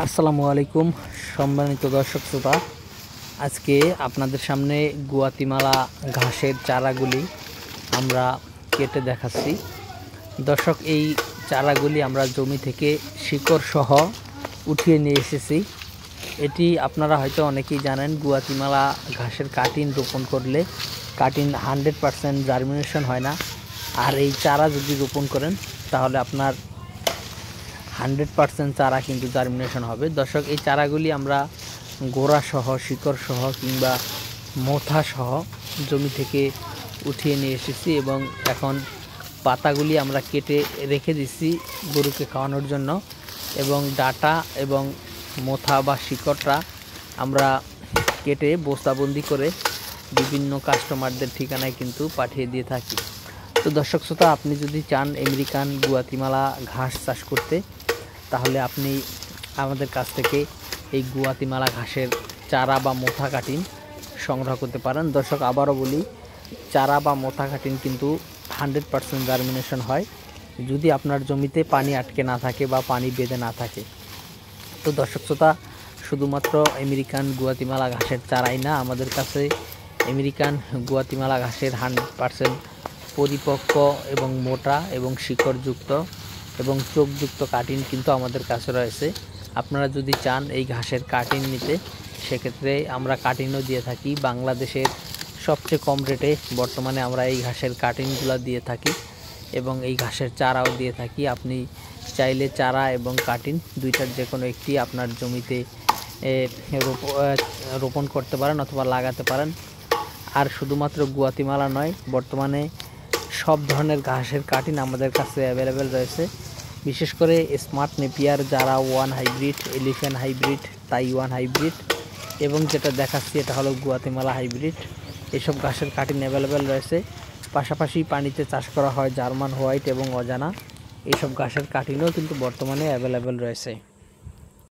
আসসালামু আলাইকুম সম্মানিত দর্শক শ্রোতা। আজকে আপনাদের সামনে গুয়াতিমালা ঘাসের চারাগুলি আমরা কেটে দেখাচ্ছি। দর্শক, এই চারাগুলি আমরা জমি থেকে শিকড় সহ উঠিয়ে নিয়ে এসেছি। এটি আপনারা হয়তো অনেকেই জানেন, গুয়াতিমালা ঘাসের কাটিং রোপণ করলে কাটিং 100% জার্মিনেশন হয় না। আর এই চারা যদি রোপণ করেন তাহলে আপনার 100% চারা কিন্তু জার্মিনেশন হবে। দর্শক, এই চারাগুলি আমরা গোড়া সহ, শিকড় সহ কিংবা মোথা সহ জমি থেকে উঠিয়ে নিয়ে এসেছি এবং এখন পাতাগুলি আমরা কেটে রেখে দিচ্ছি গরুকে খাওয়ানোর জন্য, এবং ডাটা এবং মোথা বা শিকড়টা আমরা কেটে বস্তাবন্দি করে বিভিন্ন কাস্টমারদের ঠিকানায় কিন্তু পাঠিয়ে দিয়ে থাকি। তো দর্শক শ্রোতা, আপনি যদি চান আমেরিকান গুয়াতিমালা ঘাস চাষ করতে, তাহলে আপনি আমাদের কাছ থেকে এই গুয়াতিমালা ঘাসের চারা বা মোথা কাটিং সংগ্রহ করতে পারেন। দর্শক, আবারও বলি, চারা বা মোথা কাটিং কিন্তু 100% জার্মিনেশন হয় যদি আপনার জমিতে পানি আটকে না থাকে বা পানি বেঁধে না থাকে। তো দর্শক শ্রোতা, শুধুমাত্র আমেরিকান গুয়াতিমালা ঘাসের চারাই না, আমাদের কাছে আমেরিকান গুয়াতিমালা ঘাসের 100% পরিপক্ক এবং মোটা এবং শিকড়যুক্ত এবং চোখযুক্ত কাটিং কিন্তু আমাদের কাছে রয়েছে। আপনারা যদি চান এই ঘাসের কাটিং নিতে, সেক্ষেত্রে আমরা কাটিংও দিয়ে থাকি। বাংলাদেশের সবচেয়ে কম রেটে বর্তমানে আমরা এই ঘাসের কাটিংগুলো দিয়ে থাকি এবং এই ঘাসের চারাও দিয়ে থাকি। আপনি চাইলে চারা এবং কাটিং দুইটার যে কোনো একটি আপনার জমিতে রোপণ করতে পারেন অথবা লাগাতে পারেন। আর শুধুমাত্র গুয়াতিমালা নয়, বর্তমানে সব ধরনের ঘাসের কাটিং আমাদের কাছে অ্যাভেলেবেল রয়েছে। বিশেষ করে স্মার্ট নেপিয়ার, যারা one hybrid, elephant hybrid, Taiwan hybrid এবং যেটা দেখাচ্ছি এটা হলো গুয়াতিমালা হাইব্রিড, এসব ঘাসের কাটিং অ্যাভেলেবেল রয়েছে। পাশাপাশি পানিতে চাষ করা হয় জার্মান হোয়াইট এবং অজানা, এইসব ঘাসের কাটিংও কিন্তু বর্তমানে অ্যাভেলেবেল রয়েছে।